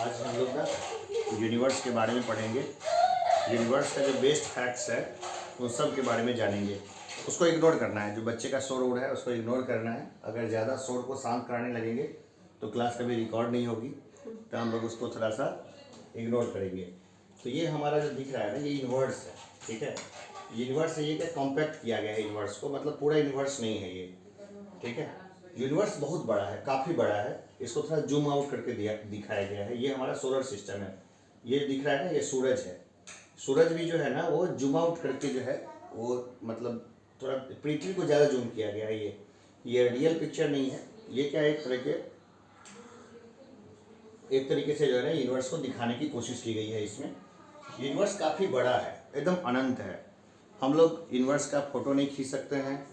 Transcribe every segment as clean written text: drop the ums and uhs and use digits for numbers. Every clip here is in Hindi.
आज हम लोग ना यूनिवर्स के बारे में पढ़ेंगे। यूनिवर्स का जो बेस्ट फैक्ट्स है उन सब के बारे में जानेंगे। उसको इग्नोर करना है, जो बच्चे का शोर उड़ है उसको इग्नोर करना है। अगर ज़्यादा शोर को शांत कराने लगेंगे तो क्लास कभी रिकॉर्ड नहीं होगी, तो हम लोग उसको थोड़ा सा इग्नोर करेंगे। तो ये हमारा जो दिख रहा है ना, ये यूनिवर्स है, ठीक है। यूनिवर्स से ये क्या कॉम्पैक्ट किया गया है यूनिवर्स को, मतलब पूरा यूनिवर्स नहीं है ये, ठीक है। यूनिवर्स बहुत बड़ा है, काफ़ी बड़ा है। इसको थोड़ा जूम आउट करके दिखाया गया है। ये हमारा सोलर सिस्टम है, ये दिख रहा है ना, ये सूरज है। सूरज भी जो है ना वो जूम आउट करके जो है वो मतलब थोड़ा पृथ्वी को ज़्यादा जूम किया गया है। ये रियल पिक्चर नहीं है, ये क्या एक तरीके से जो है ना यूनिवर्स को दिखाने की कोशिश की गई है। इसमें यूनिवर्स काफ़ी बड़ा है, एकदम अनंत है। हम लोग यूनिवर्स का फ़ोटो नहीं खींच सकते हैं,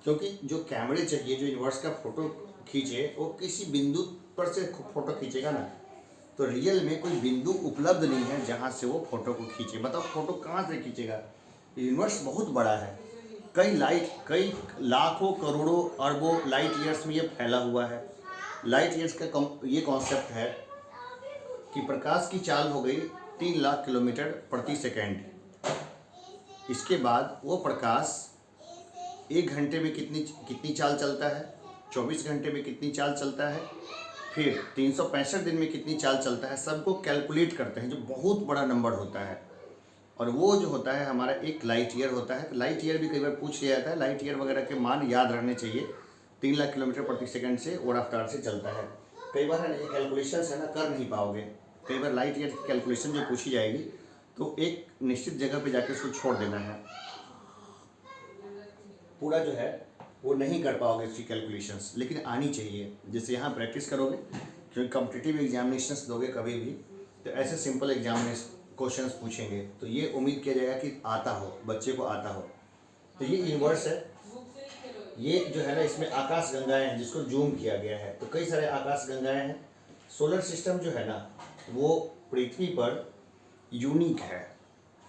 क्योंकि जो कैमरे चाहिए जो यूनिवर्स का फ़ोटो खींचे वो किसी बिंदु पर से फ़ोटो खींचेगा ना, तो रियल में कोई बिंदु उपलब्ध नहीं है जहाँ से वो फ़ोटो को खींचे। बताओ फ़ोटो कहाँ से खींचेगा? यूनिवर्स बहुत बड़ा है, कई लाखों करोड़ों अरबों लाइट ईयर्स में ये फैला हुआ है। लाइट ईयर्स का ये कॉन्सेप्ट है कि प्रकाश की चाल हो गई 3 लाख किलोमीटर प्रति सेकेंड। इसके बाद वो प्रकाश 1 घंटे में कितनी चाल चलता है, 24 घंटे में कितनी चाल चलता है, फिर 365 दिन में कितनी चाल चलता है, सबको कैलकुलेट करते हैं, जो बहुत बड़ा नंबर होता है। और वो जो होता है हमारा एक लाइट ईयर होता है। तो लाइट ईयर भी कई बार पूछ लिया जाता है, लाइट ईयर वगैरह के मान याद रहने चाहिए। 3 लाख किलोमीटर प्रति सेकंड से वो रफ्तार से चलता है। कई बार है ना ये कैलकुलेशन है ना कर नहीं पाओगे। कई बार लाइट ईयर की कैलकुलेशन जो पूछी जाएगी तो एक निश्चित जगह पर जाके उसको छोड़ देना है, पूरा जो है वो नहीं कर पाओगे इसकी कैलकुलेशंस, लेकिन आनी चाहिए। जैसे यहाँ प्रैक्टिस करोगे, क्योंकि कॉम्पिटिटिव एग्जामिनेशंस दोगे कभी भी तो ऐसे सिंपल एग्जामिनेशन क्वेश्चंस पूछेंगे, तो ये उम्मीद किया जाएगा कि आता हो, बच्चे को आता हो। तो ये यूनिवर्स है, ये जो है ना इसमें आकाश गंगाएं हैं जिसको जूम किया गया है। तो कई सारे आकाश गंगाएं हैं। सोलर सिस्टम जो है ना वो पृथ्वी पर यूनिक है,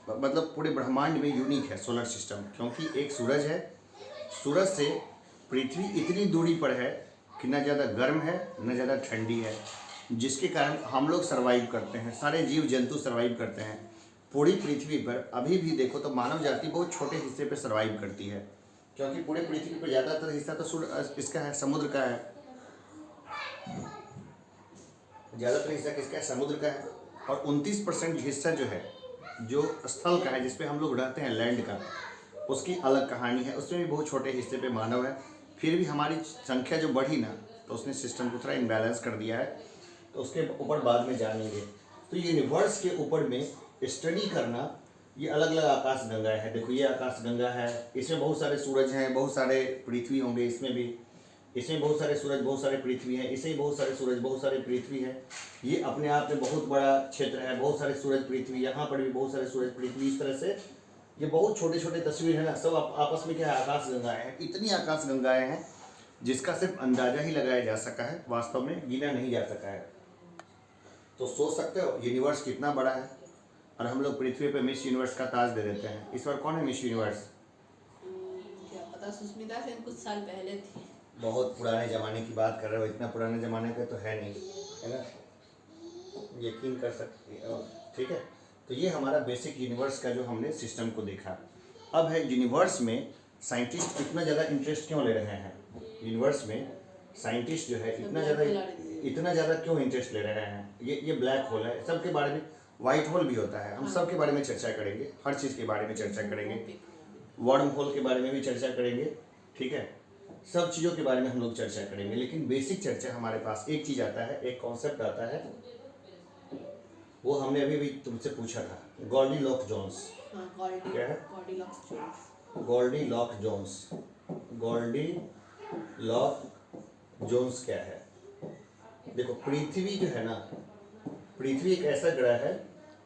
मतलब पूरे ब्रह्मांड में यूनिक है सोलर सिस्टम, क्योंकि एक सूरज है। सूरज से पृथ्वी इतनी दूरी पर है कि न ज़्यादा गर्म है न ज़्यादा ठंडी है, जिसके कारण हम लोग सर्वाइव करते हैं, सारे जीव जंतु सर्वाइव करते हैं। पूरी पृथ्वी पर अभी भी देखो तो मानव जाति बहुत छोटे हिस्से पर सर्वाइव करती है, क्योंकि पूरे पृथ्वी पर ज़्यादातर हिस्सा तो इसका है, समुद्र का है। ज़्यादातर हिस्सा किसका है? समुद्र का है। और 29% हिस्सा जो है जो स्थल का है, जिसपे हम लोग रहते हैं, लैंड का, उसकी अलग कहानी है। उसमें भी बहुत छोटे हिस्से पे मानव है। फिर भी हमारी संख्या जो बढ़ी ना, तो उसने सिस्टम को थोड़ा इम्बैलेंस कर दिया है, तो उसके ऊपर बाद में जानेंगे। तो यूनिवर्स के ऊपर में स्टडी करना, ये अलग अलग आकाश गंगाएं हैं। देखो ये आकाश गंगा है, इसमें बहुत सारे सूरज हैं, बहुत सारे पृथ्वी होंगे। इसमें बहुत सारे सूरज बहुत सारे पृथ्वी हैं, इसमें बहुत सारे सूरज बहुत सारे पृथ्वी हैं। ये अपने आप में बहुत बड़ा क्षेत्र है, बहुत सारे सूरज पृथ्वी, यहाँ पर भी बहुत सारे सूरज पृथ्वी। इस तरह से ये बहुत छोटे छोटे तस्वीर है ना, सब आपस में क्या है? आकाश गंगाएं हैं। इतनी आकाश गंगाएं हैं जिसका सिर्फ अंदाजा ही लगाया जा सका है, वास्तव में गिना नहीं जा सका है। तो सोच सकते हो यूनिवर्स कितना बड़ा है, और हम लोग पृथ्वी पे मिस यूनिवर्स का ताज दे देते हैं। इस बार कौन है मिस यूनिवर्स? क्या पता, सुष्मिता सेन कुछ साल पहले थी। बहुत पुराने ज़माने की बात कर रहे हो, इतना पुराने ज़माने का तो है नहीं, है ना, यकीन कर सकते हो, ठीक है। तो ये हमारा बेसिक यूनिवर्स का जो हमने सिस्टम को देखा। अब है यूनिवर्स में साइंटिस्ट इतना ज़्यादा इंटरेस्ट क्यों ले रहे हैं? यूनिवर्स में साइंटिस्ट जो है इतना ज़्यादा क्यों इंटरेस्ट ले रहे हैं? ये ब्लैक होल है, सबके बारे में, वाइट होल भी होता है, हम सब के बारे में चर्चा करेंगे, हर चीज़ के बारे में चर्चा करेंगे, वर्म होल के बारे में भी चर्चा करेंगे, ठीक है। सब चीज़ों के बारे में हम लोग चर्चा करेंगे, लेकिन बेसिक चर्चा हमारे पास एक चीज़ आता है, एक कॉन्सेप्ट आता है, वो हमने अभी भी तुमसे पूछा था, गॉल्डीलॉक जोन्स। क्या है? गॉल्डीलॉक जोन्स। गॉल्डीलॉक जोन्स क्या है? देखो पृथ्वी जो है ना, पृथ्वी एक ऐसा ग्रह है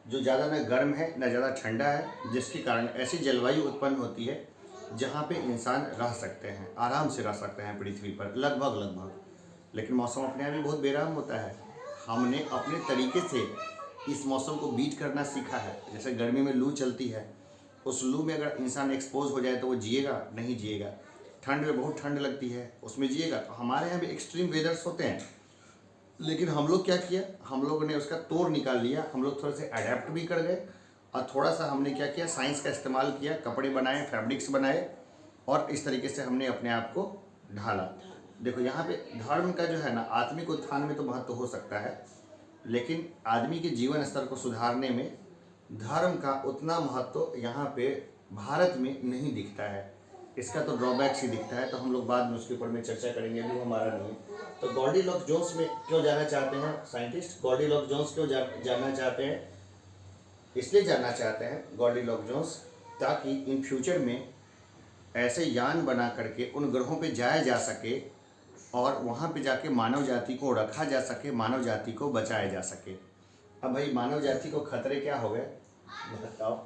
जो ज़्यादा न गर्म है न ज़्यादा ठंडा है, जिसके कारण ऐसी जलवायु उत्पन्न होती है जहाँ पे इंसान रह सकते हैं, आराम से रह सकते हैं पृथ्वी पर, लगभग। लेकिन मौसम अपने आप में बहुत बेरहम होता है। हमने अपने तरीके से इस मौसम को बीट करना सीखा है। जैसे गर्मी में लू चलती है, उस लू में अगर इंसान एक्सपोज हो जाए तो वो जिएगा? नहीं जिएगा। ठंड में बहुत ठंड लगती है, उसमें जिएगा? तो हमारे यहाँ भी एक्सट्रीम वेदर्स होते हैं, लेकिन हम लोग क्या किया, हम लोगों ने उसका तोड़ निकाल लिया, हम लोग थोड़े से अडेप्ट भी कर गए और थोड़ा सा हमने क्या किया, साइंस का इस्तेमाल किया, कपड़े बनाए, फैब्रिक्स बनाए और इस तरीके से हमने अपने आप को ढाला। देखो यहाँ पे धर्म का जो है ना, आत्मिक उत्थान में तो महत्व हो सकता है, लेकिन आदमी के जीवन स्तर को सुधारने में धर्म का उतना महत्व यहाँ पे भारत में नहीं दिखता है। इसका तो ड्रॉबैक्स ही दिखता है, तो हम लोग बाद में उसके ऊपर में चर्चा करेंगे, अभी वो हमारा नहीं है। तो गॉल्डीलॉक्स जोन्स में क्यों जाना चाहते हैं साइंटिस्ट, गॉल्डीलॉक्स जोन्स क्यों जानना चाहते हैं, इसलिए जानना चाहते हैं गॉल्डीलॉक्स जोन्स, ताकि इन फ्यूचर में ऐसे यान बना करके उन ग्रहों पे जाया जा सके और वहाँ पे जाके मानव जाति को रखा जा सके, मानव जाति को बचाया जा सके। अब भाई मानव जाति को खतरे क्या हो गए बताओ,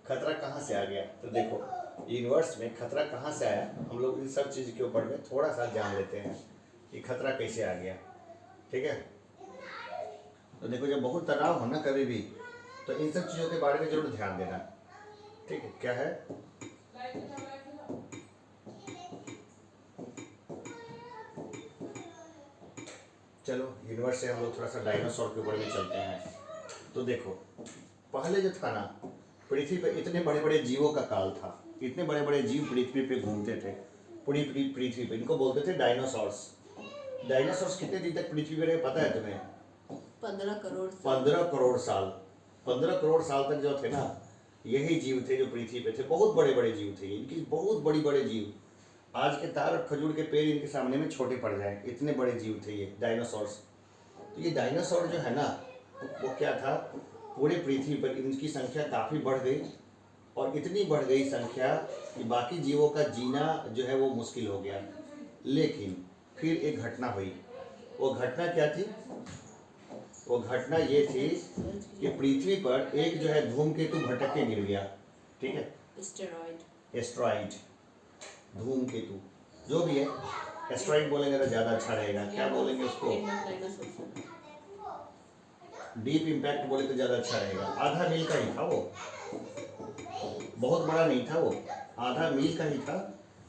खतरा कहाँ से आ गया? तो देखो यूनिवर्स में खतरा कहाँ से आया, हम लोग इन सब चीज़ के ऊपर में थोड़ा सा जान लेते हैं कि खतरा कैसे आ गया। ठीक है, तो देखो जब बहुत तनाव हो ना कभी भी, तो इन सब चीज़ों के बारे में जरूर ध्यान देना। ठीक है, क्या है, चलो यूनिवर्स से हम लोग थोड़ा सा डायनासोर के ऊपर में चलते हैं। तो देखो पहले जो था ना, पृथ्वी पे इतने बड़े बड़े जीवों का काल था, इतने बड़े बड़े जीव पृथ्वी पे घूमते थे, पूरी पृथ्वी पे, इनको बोलते थे डायनासोर्स। डायनासोर्स कितने दिन तक पृथ्वी पे रहे पता है तुम्हें? 15 करोड़ 15 करोड़ साल। 15 करोड़ साल तक जो थे ना, यही जीव थे जो पृथ्वी पे थे, बहुत बड़े बड़े जीव थे, इनकी बहुत बड़ी बड़े जीव, आज के तार और खजूर के पेड़ इनके सामने में छोटे पड़ जाए, इतने बड़े जीव थे ये डायनासोर्स। तो ये डायनासोर जो है ना, वो क्या था, पूरे पृथ्वी पर इनकी संख्या काफ़ी बढ़ गई और इतनी बढ़ गई संख्या कि बाकी जीवों का जीना जो है वो मुश्किल हो गया। लेकिन फिर एक घटना हुई, वो घटना क्या थी, वो घटना ये थी कि पृथ्वी पर एक जो है धूमकेतु भटक के गिर गया। ठीक है, एस्ट्रॉइड, धूमकेतु, जो भी है, एस्ट्रॉइड बोलेंगे तो ज़्यादा अच्छा रहेगा, क्या बोलेंगे उसको, डीप इम्पैक्ट बोले तो ज़्यादा अच्छा रहेगा। आधा मील का ही था वो, बहुत बड़ा नहीं था वो, आधा मील का ही था,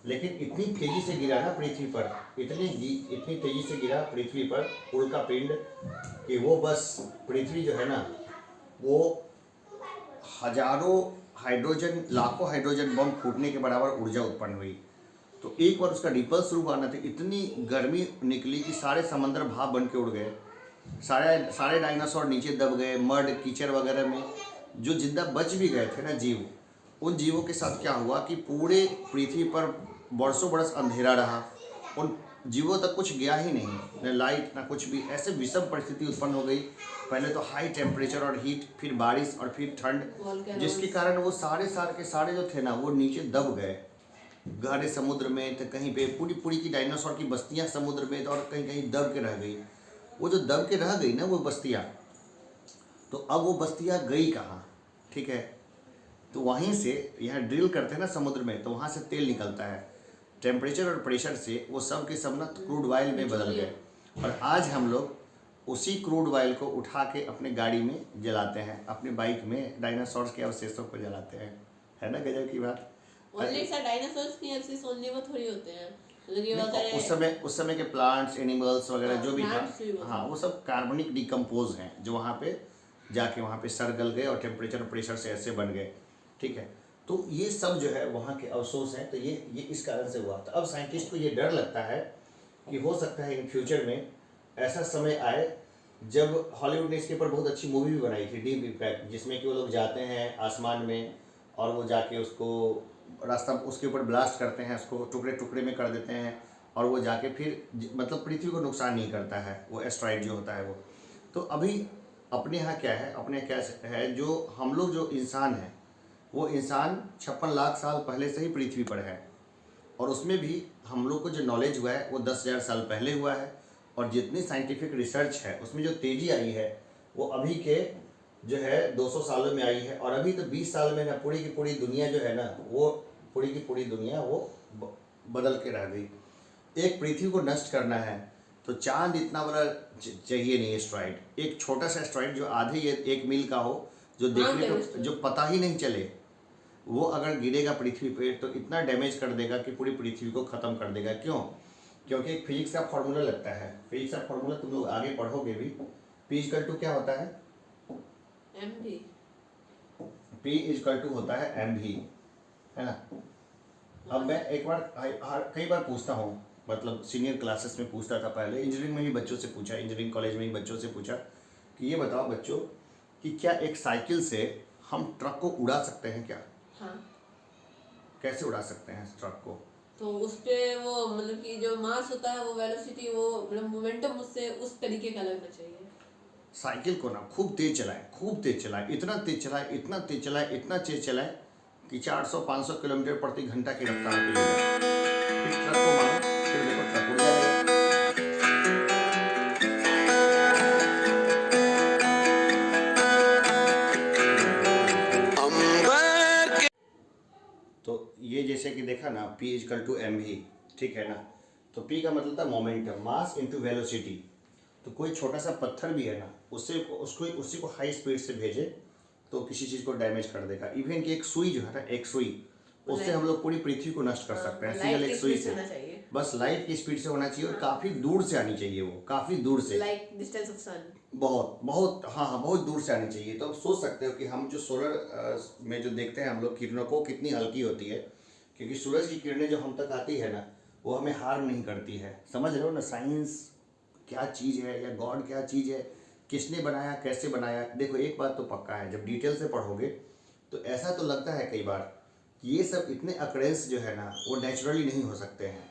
लेकिन इतनी तेज़ी से गिरा ना पृथ्वी पर, इतनी तेज़ी से गिरा पृथ्वी पर उल्का पिंड कि वो बस पृथ्वी जो है ना, वो हजारों हाइड्रोजन, लाखों हाइड्रोजन बम फूटने के बराबर ऊर्जा उत्पन्न हुई। तो एक बार उसका रिपल्स शुरू आना था, इतनी गर्मी निकली कि सारे समंदर भाप बन के उड़ गए, सारे डायनासोर नीचे दब गए, मड कीचड़ वगैरह में। जो जिंदा बच भी गए थे ना जीव, उन जीवों के साथ क्या हुआ कि पूरे पृथ्वी पर बरसों बरस अंधेरा रहा, उन जीवों तक कुछ गया ही नहीं, न लाइट ना कुछ भी, ऐसे विषम परिस्थिति उत्पन्न हो गई। पहले तो हाई टेम्परेचर और हीट, फिर बारिश और फिर ठंड, जिसके कारण वो सारे जो थे ना, वो नीचे दब गए गहरे समुद्र में। तो कहीं पे पूरी की डायनासोर की बस्तियां समुद्र में, तो और कहीं कहीं दब के रह गई। वो जो दब के रह गई ना वो बस्तियां, तो अब वो बस्तियां गई कहाँ? ठीक है, तो वहीं से यहाँ ड्रिल करते हैं ना समुद्र में, तो वहाँ से तेल निकलता है, टेम्परेचर और प्रेशर से वो सब के सब ना क्रूड ऑयल में बदल गए। और आज हम लोग उसी क्रूड ऑयल को उठा के अपने गाड़ी में जलाते हैं, अपने बाइक में डायनासोर्स के अवशेषों को जलाते हैं, है ना गजब की बात। डायनासोर्स के अवशेष ओनली वो थोड़ी होते हैं, उस समय के प्लांट्स, एनिमल्स वगैरह जो भी था, हाँ, वो सब कार्बनिक डिकम्पोज हैं जो वहाँ पे जाके वहाँ पे सड़ गल गए और टेम्परेचर और प्रेशर से ऐसे बन गए। ठीक है, तो ये सब जो है वहाँ के अवशेष हैं। तो ये इस कारण से हुआ। तो अब साइंटिस्ट को ये डर लगता है कि हो सकता है इन फ्यूचर में ऐसा समय आए जब हॉलीवुड ने इसके ऊपर बहुत अच्छी मूवी भी बनाई थी, डीप इम्पैक्ट, जिसमें कि वो लोग जाते हैं आसमान में और वो जाके उसको रास्ता उसके ऊपर ब्लास्ट करते हैं, उसको टुकड़े टुकड़े में कर देते हैं और वो जाके फिर मतलब पृथ्वी को नुकसान नहीं करता है वो एस्ट्रॉइड जो होता है वो। तो अभी अपने यहाँ क्या है, अपने क्या है, जो हम लोग जो इंसान हैं वो इंसान 56 लाख साल पहले से ही पृथ्वी पर है, और उसमें भी हम लोग को जो नॉलेज हुआ है वो 10,000 साल पहले हुआ है। और जितनी साइंटिफिक रिसर्च है उसमें जो तेज़ी आई है वो अभी के जो है 200 सालों में आई है। और अभी तो 20 साल में ना पूरी की पूरी दुनिया जो है ना, वो पूरी की पूरी दुनिया वो बदल के रह गई। एक पृथ्वी को नष्ट करना है तो चांद इतना बड़ा चाहिए नहीं एस्ट्रॉइड, एक छोटा सा एस्ट्रॉइड जो आधे 1 मील का हो, जो देखने को जो पता ही नहीं चले, वो अगर गिरेगा पृथ्वी पे तो इतना डैमेज कर देगा कि पूरी पृथ्वी को ख़त्म कर देगा। क्यों? क्योंकि एक फिजिक्स का फॉर्मूला लगता है, फिजिक्स का फॉर्मूला तुम लोग आगे पढ़ोगे भी। P इजकल टू क्या होता है? MV। P इजकल टू होता है MV, है ना। अब मैं एक बार कई बार पूछता हूँ, मतलब सीनियर क्लासेस में पूछता था पहले, इंजीनियरिंग में भी बच्चों से पूछा, इंजीनियरिंग कॉलेज में भी बच्चों से पूछा कि ये बताओ बच्चों कि क्या एक साइकिल से हम ट्रक को उड़ा सकते हैं क्या? हाँ, कैसे उड़ा सकते हैं इस ट्रक को? तो उस पे वो मतलब कि जो मास होता है वो वेलोसिटी वो मतलब मोमेंटम उससे उस तरीके का लगना चाहिए। साइकिल को ना खूब तेज चलाएं, खूब तेज चलाएं, इतना तेज चलाएं, इतना तेज चलाएं, इतना तेज चलाएं कि 400-500 किलोमीटर प्रति घंटा की रफ्तार पे ले जाए। फिर ट्रक को मारो, फिर देखो ट्रक उड़ जाएगा। तो ये जैसे कि देखा ना, P इजकल टू MV, ठीक है ना। तो P का मतलब था मोमेंटम, मास इनटू वेलोसिटी। तो कोई छोटा सा पत्थर भी है ना, उससे उसको उसी को हाई स्पीड से भेजे तो किसी चीज़ को डैमेज कर देगा। इवन कि एक सुई जो है ना, एक सुई, उससे हम लोग पूरी पृथ्वी को नष्ट कर सकते हैं सिंगल एक सुई से। बस लाइट की स्पीड से होना चाहिए और काफ़ी दूर से आनी चाहिए, वो काफ़ी दूर से, लाइक डिस्टेंस ऑफ सन। बहुत बहुत, हाँ, बहुत दूर से आनी चाहिए। तो आप सोच सकते हो कि हम जो सोलर में जो देखते हैं हम लोग किरणों को, कितनी हल्की होती है, क्योंकि सूरज की किरणें जो हम तक आती है ना, वो हमें हार्म नहीं करती है। समझ रहे हो ना, साइंस क्या चीज़ है या गॉड क्या चीज़ है, किसने बनाया, कैसे बनाया। देखो एक बात तो पक्का है, जब डिटेल से पढ़ोगे तो ऐसा तो लगता है कई बार कि ये सब इतने अकरेंस जो है ना, वो नेचुरली नहीं हो सकते हैं।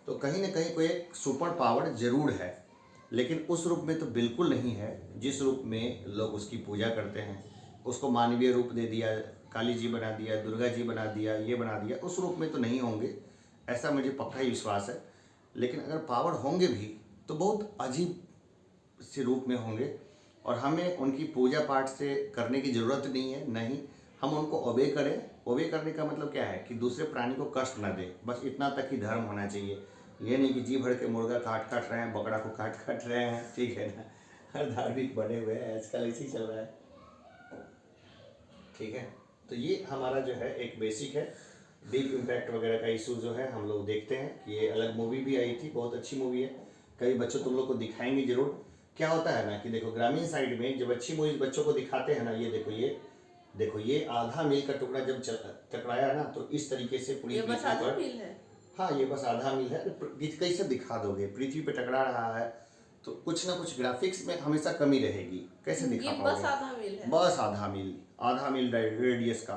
तो कहीं ना कहीं कोई एक सुपर पावर जरूर है, लेकिन उस रूप में तो बिल्कुल नहीं है जिस रूप में लोग उसकी पूजा करते हैं। उसको मानवीय रूप दे दिया, काली जी बना दिया, दुर्गा जी बना दिया, ये बना दिया, उस रूप में तो नहीं होंगे, ऐसा मुझे पक्का ही विश्वास है। लेकिन अगर पावर होंगे भी तो बहुत अजीब से रूप में होंगे, और हमें उनकी पूजा पाठ से करने की ज़रूरत नहीं है। नहीं, हम उनको ओबे करें। ओबे करने का मतलब क्या है कि दूसरे प्राणी को कष्ट ना दे, बस इतना तक ही धर्म होना चाहिए। ये नहीं कि जी भर के मुर्गा काट रहे हैं, बकरा को काट रहे हैं, ठीक है ना। हर धार्मिक बने हुए हैं, आजकल इसी चल रहा है, ठीक है। तो ये हमारा जो है एक बेसिक है। डीप इम्पैक्ट वगैरह का इशू जो है हम लोग देखते हैं। ये अलग मूवी भी आई थी, बहुत अच्छी मूवी है, कई बच्चों तुम लोग को दिखाएंगे जरूर। क्या होता है ना कि देखो ग्रामीण साइड में जब अच्छी मूवीज बच्चों को दिखाते हैं ना, ये देखो ये आधा मील का टुकड़ा जब टकराया ना, तो इस तरीके से पूरी ये बस आधा मील है। हाँ, ये बस आधा मील है। कैसे दिखा दोगे, पृथ्वी पे टकरा रहा है तो कुछ ना कुछ ग्राफिक्स में हमेशा कमी रहेगी, कैसे दिखा ये पाओगे? बस आधा मील है। बस आधा मील रेडियस का,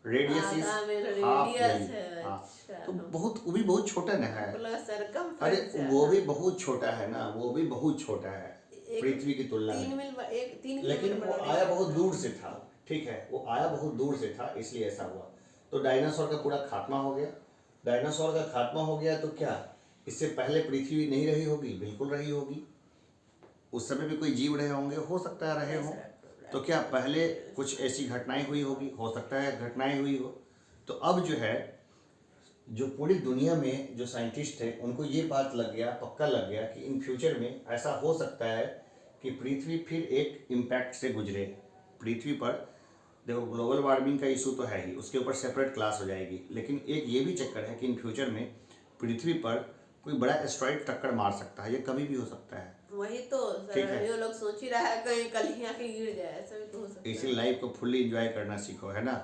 रेडियस इज हाफ मील। हाँ, अच्छा, तो बहुत, वो भी बहुत छोटा ना है। अरे वो भी बहुत छोटा है ना, वो भी बहुत छोटा है पृथ्वी की तुलना में। 3 लेकिन वो आया बहुत दूर से था, ठीक है, वो आया बहुत दूर से था, इसलिए ऐसा हुआ। तो डायनासोर का पूरा खात्मा हो गया। डायनासोर का खात्मा हो गया तो क्या इससे पहले पृथ्वी नहीं रही होगी? बिल्कुल रही होगी। उस समय भी कोई जीव रहे होंगे, हो सकता है रहे हों। तो क्या पहले कुछ ऐसी घटनाएं हुई होगी? हो सकता है घटनाएं हुई हो। तो अब जो है, जो पूरी दुनिया में जो साइंटिस्ट थे उनको ये बात लग गया, पक्का लग गया कि इन फ्यूचर में ऐसा हो सकता है कि पृथ्वी फिर एक इम्पैक्ट से गुजरे। पृथ्वी पर देखो ग्लोबल वार्मिंग का इशू तो है ही, उसके ऊपर सेपरेट क्लास हो जाएगी, लेकिन एक ये भी चक्कर है कि इन फ्यूचर में पृथ्वी पर कोई बड़ा एस्ट्रॉइड टक्कर मार सकता है, ये कभी भी हो सकता है। वही तो ये लोग सोच ही रहा है कहीं कल ही आके गिर जाए, ऐसा भी तो हो सकता है। इसी लाइफ को फुल्ली एंजॉय करना सीखो, है ना।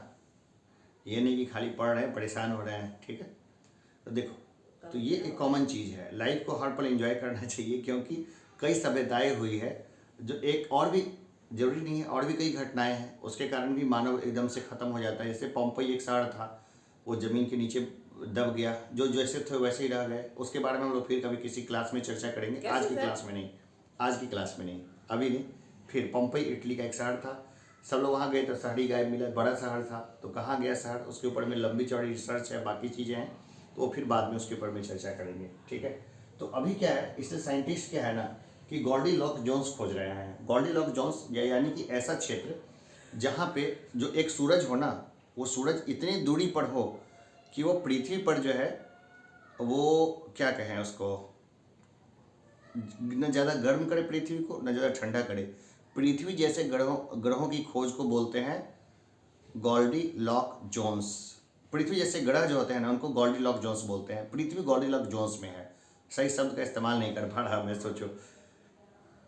ये नहीं कि खाली पढ़ रहे हैं परेशान हो रहे हैं, ठीक है। तो देखो, तो ये एक कॉमन चीज़ है, लाइफ को हर पल एंजॉय करना चाहिए, क्योंकि कई सभ्यताएं हुई है जो एक, और भी जरूरी नहीं है, और भी कई घटनाएं हैं, उसके कारण भी मानव एकदम से ख़त्म हो जाता है। जैसे पोम्पई एक शहर था, वो ज़मीन के नीचे दब गया, जो जैसे थे वैसे ही रह गए। उसके बारे में हम लोग फिर कभी किसी क्लास में चर्चा करेंगे, आज की क्लास में नहीं, आज की क्लास में नहीं, अभी नहीं। फिर पोम्पई इटली का एक शहर था, सब लोग वहाँ गए तो शहरी गायब मिला, बड़ा शहर था, तो कहाँ गया शहर, उसके ऊपर में लंबी चौड़ी रिसर्च है, बाकी चीज़ें हैं, तो फिर बाद में उसके ऊपर में चर्चा करेंगे, ठीक है। तो अभी क्या है, इससे साइंटिस्ट क्या है ना कि गॉल्डीलॉक जोन्स खोज रहे हैं। गॉल्डीलॉक जोन्स यानी कि ऐसा क्षेत्र जहाँ पे जो एक सूरज हो ना, वो सूरज इतनी दूरी पर हो कि वो पृथ्वी पर जो है वो क्या कहें उसको, न ज़्यादा गर्म करे पृथ्वी को, न ज़्यादा ठंडा करे। पृथ्वी जैसे ग्रहों की खोज को बोलते हैं गॉल्डीलॉक जोन्स। पृथ्वी जैसे ग्रह जो होते हैं ना, उनको गॉल्डीलॉक जोन्स बोलते हैं। पृथ्वी गॉल्डीलॉक जोन्स में है। सही शब्द का इस्तेमाल नहीं कर पा रहा मैं, सोचो।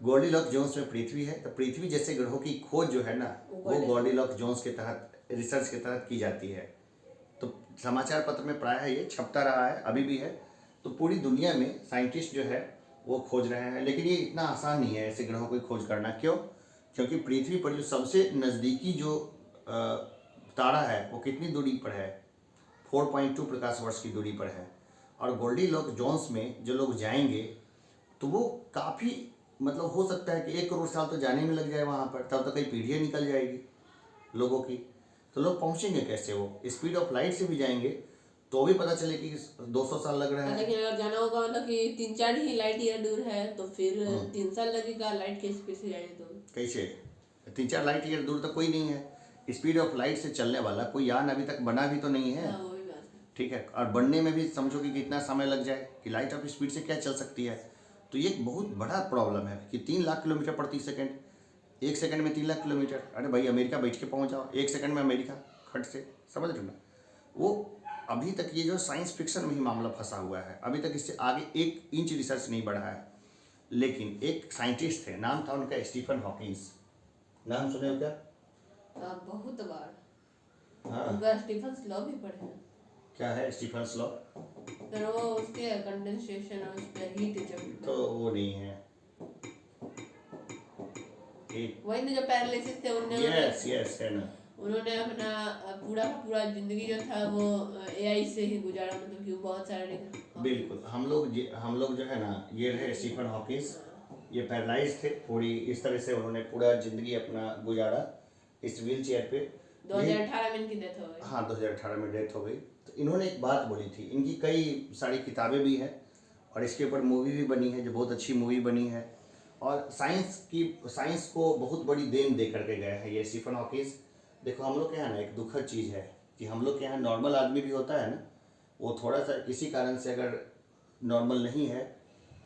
गॉल्डीलॉक जोन्स में पृथ्वी है, तो पृथ्वी जैसे ग्रहों की खोज जो है ना, वो गॉल्डीलॉक जोन्स के तहत, रिसर्च के तहत की जाती है। तो समाचार पत्र में प्रायः ये छपता रहा है, अभी भी है। तो पूरी दुनिया में साइंटिस्ट जो है वो खोज रहे हैं, लेकिन ये इतना आसान नहीं है ऐसे ग्रहों की खोज करना। क्यों? क्योंकि पृथ्वी पर जो सबसे नज़दीकी जो तारा है वो कितनी दूरी पर है? 4.2 प्रकाश वर्ष की दूरी पर है। और गोल्डीलॉक जोन्स में जो लोग जाएंगे तो वो काफ़ी, मतलब हो सकता है कि 1 करोड़ साल तो जाने में लग जाए वहाँ पर, तब तक कई पीढ़ियाँ निकल जाएगी लोगों की। तो लोग पहुँचेंगे कैसे? वो स्पीड ऑफ लाइट से भी जाएंगे तो भी पता चले कि 200 साल लग रहे हैं। लेकिन अगर जाना होगा मतलब कि 3-4 ही लाइट ईयर दूर है तो फिर 3 साल लगेगा लाइट के स्पीड से जाए तो। कैसे? 3-4 लाइट ईयर दूर तक कोई नहीं है। स्पीड ऑफ लाइट से चलने वाला कोई यान अभी तक बना भी तो नहीं है। हाँ, वो भी बात है। ठीक है, और बनने में भी समझो कि कितना समय लग जाए कि लाइट ऑफ स्पीड से क्या चल सकती है। तो ये एक बहुत बड़ा प्रॉब्लम है कि 3 लाख किलोमीटर प्रति सेकंड, 1 सेकंड में 3 लाख किलोमीटर। अरे भाई, अमेरिका बैठ के पहुंच जाओ 1 सेकंड में, अमेरिका खट से, समझ रहे हो ना? वो अभी तक ये जो साइंस फिक्शन में ही मामला फंसा हुआ है, अभी तक इससे आगे 1 इंच रिसर्च नहीं बढ़ा है। लेकिन एक साइंटिस्ट थे, नाम था उनका स्टीफन हॉकिंस। नाम सुने हो क्या? बहुत बार। हाँ, उनका स्टीफन लॉ भी पढ़े हैं। क्या है स्टीफन लॉ? फिर वो उसके कंडेंसेशन और उस पे हीट जब तो वो नहीं है। वही ना जो पैरालिसिस थे यस यस, है ना। उन्होंने अपना पूरा का पूरा जिंदगी जो था वो एआई से ही गुजारा, मतलब कि वो बहुत सारे। बिल्कुल, हम लोग जो है ना, ये रहे स्टीफन हॉकिंस, ये पैरालाइज थे पूरी, इस तरह से उन्होंने पूरा जिंदगी अपना गुजारा इस व्हील चेयर पे। 2018 में इनकी डेथ हो गई। हाँ, 2018 में डेथ हो गई। तो इन्होंने एक बात बोली थी, इनकी कई सारी किताबें भी हैं और इसके ऊपर मूवी भी बनी है, जो बहुत अच्छी मूवी बनी है। और साइंस को बहुत बड़ी देन दे करके गए हैं ये स्टीफन हॉकिंस। देखो, हम लोग के यहाँ ना एक दुखद चीज़ है कि हम लोग के यहाँ नॉर्मल आदमी भी होता है ना, वो थोड़ा सा किसी कारण से अगर नॉर्मल नहीं है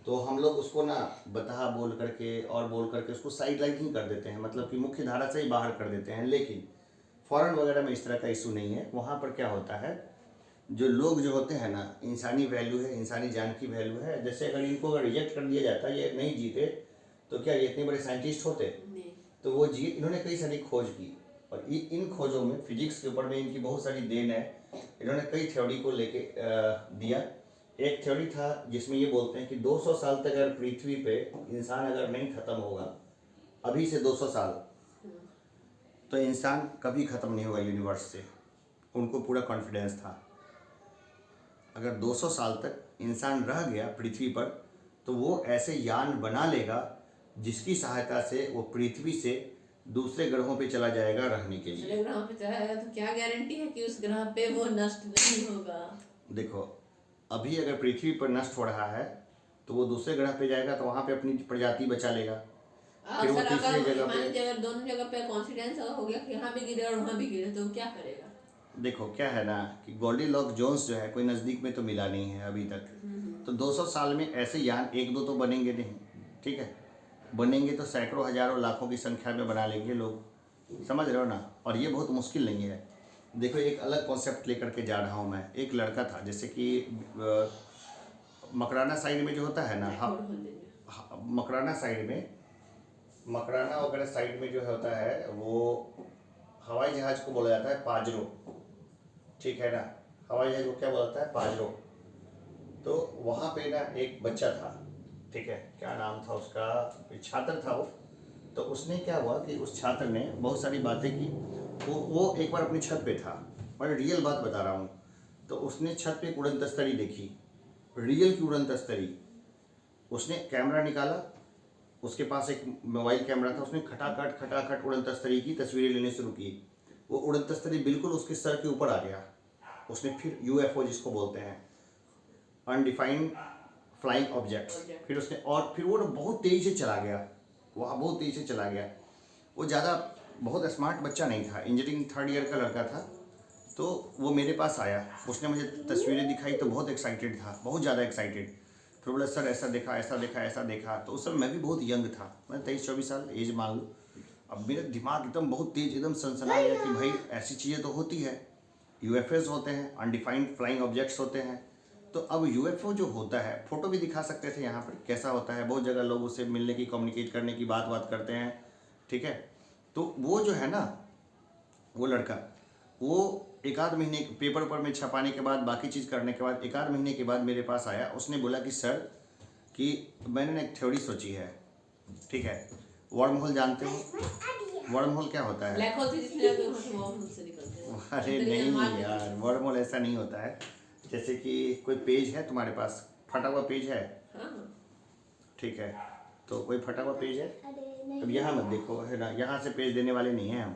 तो हम लोग उसको ना बता बोल करके उसको साइड लाइन ही कर देते हैं, मतलब कि मुख्य धारा से ही बाहर कर देते हैं। लेकिन फॉरेन वगैरह में इस तरह का इशू नहीं है। वहाँ पर क्या होता है, जो लोग जो होते हैं ना, इंसानी वैल्यू है, इंसानी जान की वैल्यू है। जैसे अगर इनको अगर रिजेक्ट कर दिया जाता, ये नहीं जीते, तो क्या ये इतने बड़े साइंटिस्ट होते? तो वो इन्होंने कई सारी खोज की और इन खोजों में फिजिक्स के ऊपर में इनकी बहुत सारी देन है। इन्होंने कई थ्योरी को लेके दिया। एक थ्योरी था जिसमें ये बोलते हैं कि 200 साल तक अगर पृथ्वी पे इंसान अगर नहीं खत्म होगा, अभी से 200 साल, तो इंसान कभी ख़त्म नहीं होगा यूनिवर्स से। उनको पूरा कॉन्फिडेंस था अगर 200 साल तक इंसान रह गया पृथ्वी पर तो वो ऐसे यान बना लेगा जिसकी सहायता से वो पृथ्वी से दूसरे ग्रहों पे चला जाएगा रहने के लिए। दूसरे ग्रह पे चला जाएगा तो क्या गारंटी है कि उस ग्रह पे वो नष्ट नहीं होगा? देखो, अभी अगर पृथ्वी पर नष्ट हो रहा है तो वो दूसरे ग्रह पे जाएगा तो वहाँ पे अपनी प्रजाति बचा लेगा। फिर वो तीसरी जगह पे, अगर दोनों जगह पे कॉन्फिडेंस हो गया कि यहाँ भी गिरे और वहाँ भी गिरे तो क्या करेगा? देखो क्या है ना कि गोल्डीलॉक जोन्स जो है कोई नज़दीक में तो मिला नहीं है अभी तक। तो 200 साल में ऐसे यान 1-2 तो बनेंगे नहीं, ठीक है? बनेंगे तो सैकड़ों, हजारों, लाखों की संख्या में बना लेंगे लोग, समझ रहे हो ना? और ये बहुत मुश्किल नहीं है। देखो, एक अलग कॉन्सेप्ट लेकर के जा रहा हूँ मैं। एक लड़का था, जैसे कि मकराना साइड में जो होता है ना, मकराना साइड में, मकराना वगैरह साइड में जो होता है वो हवाई जहाज़ को बोला जाता है पाजरो, ठीक है ना? हवाई जहाज़ को क्या बोलता है? पाजरो। तो वहाँ पे ना एक बच्चा था, ठीक है, क्या नाम था उसका, छात्र था वो। तो उसने क्या हुआ कि उस छात्र ने बहुत सारी बातें की। वो एक बार अपनी छत पे था, मैं रियल बात बता रहा हूँ। तो उसने छत पे एक उड़न तस्तरी देखी, रियल की उड़न तस्तरी। उसने कैमरा निकाला, उसके पास एक मोबाइल कैमरा था, उसने खटाखट उड़न तस्तरी की तस्वीरें लेने शुरू की। वो उड़न तस्तरी बिल्कुल उसके सर के ऊपर आ गया। उसने फिर यूएफओ जिसको बोलते हैं, अनडिफाइंड फ्लाइंग ऑब्जेक्ट्स, फिर उसने फिर वो बहुत तेज़ी से चला गया, वहाँ बहुत तेज़ी से चला गया। वो ज़्यादा बहुत स्मार्ट बच्चा नहीं था, इंजीनियरिंग 3rd ईयर का लड़का था। तो वो मेरे पास आया, उसने मुझे तस्वीरें दिखाई तो बहुत एक्साइटेड था, बहुत ज़्यादा एक्साइटेड। फिर बोला सर ऐसा देखा, ऐसा देखा, ऐसा देखा। तो उस समय मैं भी बहुत यंग था, मैं 23-24 साल एज मान लो। अब मेरा दिमाग एकदम बहुत तेज़, एकदम सनसना गया कि भाई ऐसी चीज़ें तो होती है, यूएफओज होते हैं, अनडिफाइंड फ्लाइंग ऑब्जेक्ट्स होते हैं। तो अब यूएफओ जो होता है, फोटो भी दिखा सकते थे यहाँ पर कैसा होता है। बहुत जगह लोग उससे मिलने की, कम्युनिकेट करने की बात करते हैं, ठीक है। तो वो जो है ना, वो लड़का, वो एक आध महीने पेपर पर में छपाने के बाद, बाकी चीज़ करने के बाद, एक आध महीने के बाद मेरे पास आया। उसने बोला कि सर, कि मैंने ना एक थ्योरी सोची है, ठीक है। वर्म होल जानते हो? वर्म होल क्या होता है? ब्लैक होल से जिसमें जाके वहाँ से वर्म होल से निकलते हैं। अरे नहीं यार, वर्म होल ऐसा नहीं होता है। जैसे कि कोई पेज है तुम्हारे पास, फटा हुआ पेज है, हाँ, ठीक है। तो कोई फटा हुआ पेज है, अब यहाँ मत देखो, है ना, यहाँ से पेज देने वाले नहीं हैं हम,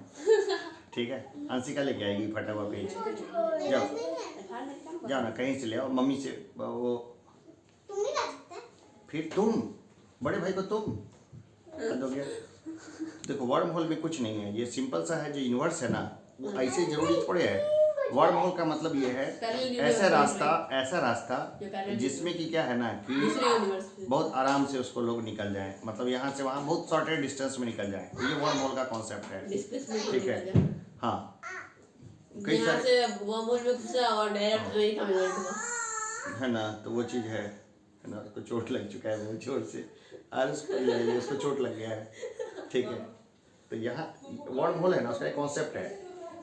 ठीक है। अंशिका लेके आएगी फटा हुआ पेज। जाओ ना, कहीं से ले आओ, मम्मी से। वो तुम नहीं ला सकते? फिर तुम, बड़े भाई को तुम हद हो गया। देखो, वर्म होल में कुछ नहीं है, ये सिंपल सा है। जो यूनिवर्स है ना, वो ऐसे जरूरी थोड़े है। वर्म होल का मतलब ये है ऐसा रास्ता जिसमें कि क्या है ना, कि दूसरे यूनिवर्स में बहुत आराम से उसको लोग निकल जाएं, मतलब यहाँ से वहाँ बहुत शॉर्टेड डिस्टेंस में निकल जाएं। ये वर्म होल का कॉन्सेप्ट है, डिस्प्लेसमेंट ठीक है। हाँ, कई यहाँ सारे से वर्म होल में घुसा और डायरेक्ट अमेरिका में लौट गया। है ना, तो वो चीज़ है ना। उसको चोट लग चुका है बहुत जोर से, और उसको चोट लग गया है, ठीक है। तो यहाँ वर्म होल है ना, उसका एक कॉन्सेप्ट है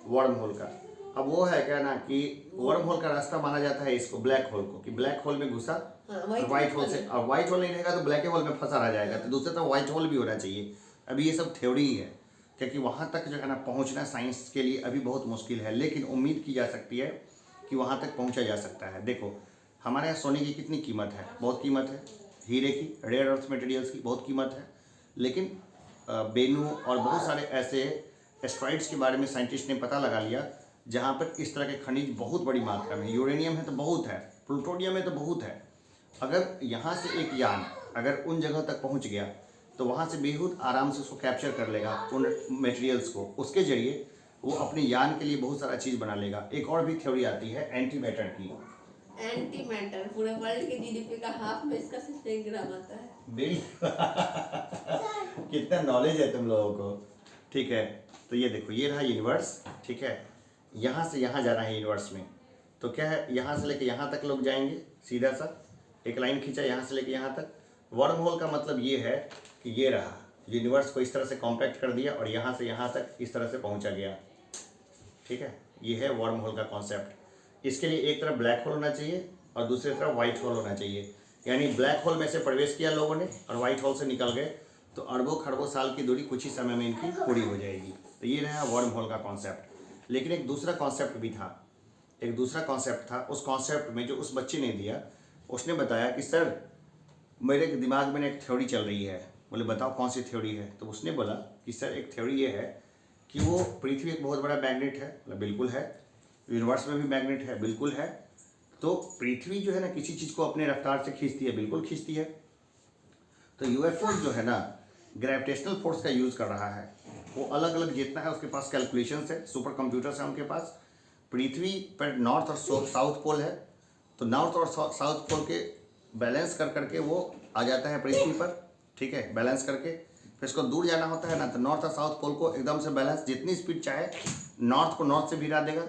वर्म होल का। अब वो है क्या ना, कि वर्म होल का रास्ता माना जाता है इसको, ब्लैक होल को, कि ब्लैक होल में घुसा, व्हाइट होल से, और व्हाइट होल नहीं रहेगा तो ब्लैक होल में फंसा रह जाएगा। तो दूसरे तरफ व्हाइट होल भी होना चाहिए। अभी ये सब थ्योरी ही है, क्योंकि वहाँ तक जो है ना पहुँचना साइंस के लिए अभी बहुत मुश्किल है, लेकिन उम्मीद की जा सकती है कि वहाँ तक पहुँचा जा सकता है। देखो, हमारे यहाँ सोने की कितनी कीमत है, बहुत कीमत है। हीरे की, रेयर अर्थ मटेरियल्स की बहुत कीमत है। लेकिन बेनू और बहुत सारे ऐसे एस्ट्रॉइड्स के बारे में साइंटिस्ट ने पता लगा लिया जहाँ पर इस तरह के खनिज बहुत बड़ी मात्रा में, यूरेनियम है तो बहुत है, प्लूटोनियम है तो बहुत है। अगर यहाँ से एक यान अगर उन जगह तक पहुँच गया तो वहाँ से बेहद आराम से उसको कैप्चर कर लेगा, उन मटेरियल्स को। उसके जरिए वो अपने यान के लिए बहुत सारा चीज़ बना लेगा। एक और भी थ्योरी आती है एंटी मैटर की। एंटी मैटर पूरे वर्ल्ड के जीडीपी का हाफ में इसका सिर्फ 1 ग्राम आता है। बिल्कुल कितना नॉलेज है तुम लोगों को, ठीक है। तो ये देखो, ये रहा यूनिवर्स, ठीक है। यहाँ से यहाँ जाना है यूनिवर्स में, तो क्या है, यहाँ से लेके यहाँ तक लोग जाएंगे, सीधा सा एक लाइन खींचा यहाँ से लेके यहाँ तक। वर्म होल का मतलब ये है कि ये रहा, यूनिवर्स को इस तरह से कॉम्पैक्ट कर दिया और यहाँ से यहाँ तक इस तरह से पहुँचा गया, ठीक है। ये है वर्म होल का कॉन्सेप्ट। इसके लिए एक तरफ ब्लैक होल होना चाहिए और दूसरी तरफ वाइट होल होना चाहिए। यानी ब्लैक होल में से प्रवेश किया लोगों ने और वाइट होल से निकल गए, तो अरबों खरबों साल की दूरी कुछ ही समय में इनकी पूरी हो जाएगी। तो ये रहा वर्म होल का कॉन्सेप्ट। लेकिन एक दूसरा कॉन्सेप्ट भी था, एक दूसरा कॉन्सेप्ट था। उस कॉन्सेप्ट में जो उस बच्चे ने दिया, उसने बताया कि सर, मेरे दिमाग में एक थ्योरी चल रही है। बोले बताओ कौन सी थ्योरी है? तो उसने बोला कि सर, एक थ्योरी ये है कि वो पृथ्वी एक बहुत बड़ा मैग्नेट है। बोला बिल्कुल है। यूनिवर्स में भी मैग्नेट है, बिल्कुल है। तो पृथ्वी जो है ना किसी चीज़ को अपने रफ्तार से खींचती है, बिल्कुल खींचती है। तो यूएफओ जो है ना ग्रेविटेशनल फोर्स का यूज़ कर रहा है। वो अलग अलग जितना है उसके पास कैलकुलेशंस है, सुपर कंप्यूटर्स है उनके पास। पृथ्वी पर नॉर्थ और साउथ पोल है, तो नॉर्थ और साउथ पोल के बैलेंस कर करके वो आ जाता है पृथ्वी पर, ठीक है, बैलेंस करके। फिर इसको दूर जाना होता है ना, तो नॉर्थ और साउथ पोल को एकदम से बैलेंस, जितनी स्पीड चाहे नॉर्थ को नॉर्थ से भिड़ा देगा,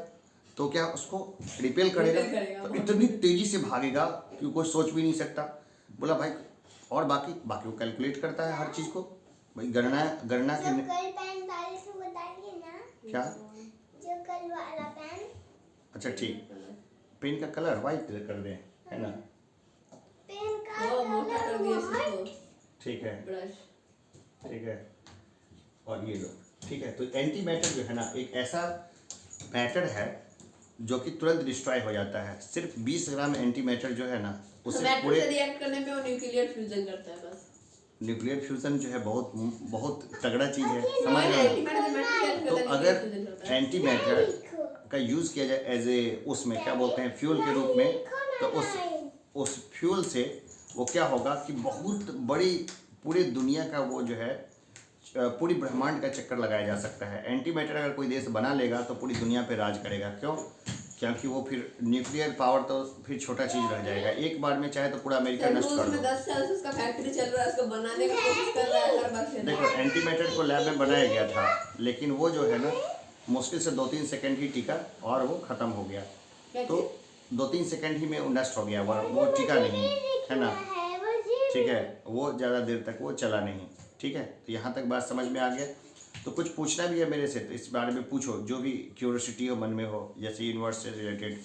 तो क्या उसको रिपेल करेगा, तो इतनी तेज़ी से भागेगा कि कोई सोच भी नहीं सकता। बोला भाई, और बाकी वो कैलकुलेट करता है हर चीज़ को भाई, गणना के। कल पेन वाले से बताइए ना, क्या? जो कल वाला पेन, अच्छा ठीक, पेन का कलर वाइट कर दें, है ना? पेन का वो मोटा कर दिया इसको, ठीक है, ब्रश। ठीक है। और ये लो, ठीक है। तो एंटी मैटर जो है ना एक ऐसा मैटर है जो कि तुरंत डिस्ट्रॉय हो जाता है। सिर्फ 20 ग्राम एंटी मैटर जो है ना उससे मैटर पूरे से रिएक्ट करने पे वो न्यूक्लियर फ्यूजन करता है बस। न्यूक्लियर फ्यूजन जो है बहुत बहुत तगड़ा चीज़ है, समझ एंटी रहे हो? मैटर से मैटर रिएक्ट तो करता है, अगर न्यूक्लियर फ्यूजन करता है। एंटी मैटर का यूज़ किया जाए एज ए उसमें क्या बोलते हैं फ्यूल के रूप में, तो उस फ्यूल से वो क्या होगा कि बहुत बड़ी पूरी दुनिया का वो जो है पूरी ब्रह्मांड का चक्कर लगाया जा सकता है। एंटी मैटर अगर कोई देश बना लेगा तो पूरी दुनिया पे राज करेगा। क्यों? क्योंकि वो फिर न्यूक्लियर पावर तो फिर छोटा चीज़ रह जाएगा। एक बार में चाहे तो पूरा अमेरिका नष्ट कर उसमें दो। 10 साल से उसका फैक्ट्री चल रहा है, उसको बनाने की कोशिश कर रहा है हर बार से। देखो, एंटी मैटर को लैब में बनाया गया था, लेकिन वो जो है ना मुश्किल से 2-3 सेकंड ही टिका और वो ख़त्म हो गया। तो 2-3 सेकंड ही में वो नष्ट हो गया, वो टिका नहीं, है ना। है वो जी ठीक है, वो ज़्यादा देर तक वो चला नहीं। ठीक है, तो यहाँ तक बात समझ में आ गया। तो कुछ पूछना भी है मेरे से तो इस बारे में पूछो, जो भी क्यूरियोसिटी हो मन में हो, जैसे यूनिवर्स से रिलेटेड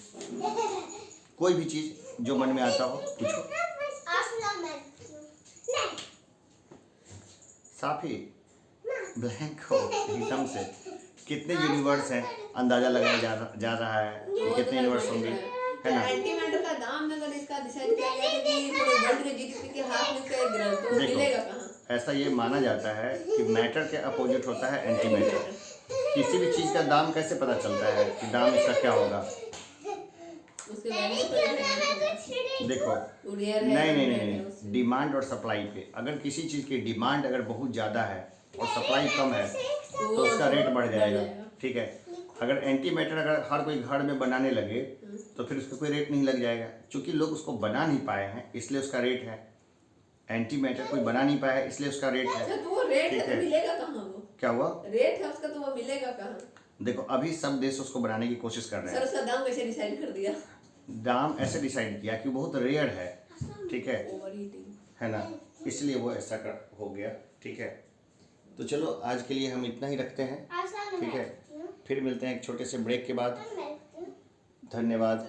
कोई भी चीज़ जो मन में आता हो पूछो। नहीं साफ ही ब्लैंक हो एकदम से। कितने यूनिवर्स हैं अंदाज़ा लगाया जा रहा है कि कितने यूनिवर्स होंगे, है ना। एंटी मैटर का दाम अगर इसका डिसाइड किया गया कि पूरे वर्ल्ड के जीडीपी के हाफ में से 1 ग्राम, तो वो देखो, मिलेगा कहाँ? ऐसा ये माना जाता है कि मैटर के अपोजिट होता है एंटी मैटर। किसी भी चीज़ का दाम कैसे पता चलता है कि दाम इसका क्या होगा? उसके वैल्यू पर देखो, वो रेयर है, नहीं नहीं रेयर नहीं है नहीं, उससे। डिमांड और सप्लाई पे। अगर किसी चीज़ की डिमांड अगर बहुत ज़्यादा है और सप्लाई कम है तो उसका रेट बढ़ जाएगा। ठीक है, अगर एंटी मैटर अगर हर कोई घर में बनाने लगे तो फिर उसका कोई रेट नहीं लग जाएगा, क्योंकि लोग उसको बना नहीं पाए हैं इसलिए उसका रेट है। एंटी मैटर कोई बना नहीं पाया है इसलिए उसका रेट अच्छा, है। तो वो रेट ठीक है तो है। मिलेगा कहाँ वो? क्या हुआ? रेट है उसका तो वो मिलेगा कहाँ? देखो, अभी सब देश उसको बनाने की कोशिश कर रहे सर हैं। उसका दाम कैसे डिसाइड कर दिया? दाम ऐसे डिसाइड किया कि बहुत रेयर है, ठीक है, ओवर हीटिंग। है ना, इसलिए वो ऐसा हो गया। ठीक है, तो चलो आज के लिए हम इतना ही रखते हैं। ठीक है, फिर मिलते हैं एक छोटे से ब्रेक के बाद। धन्यवाद।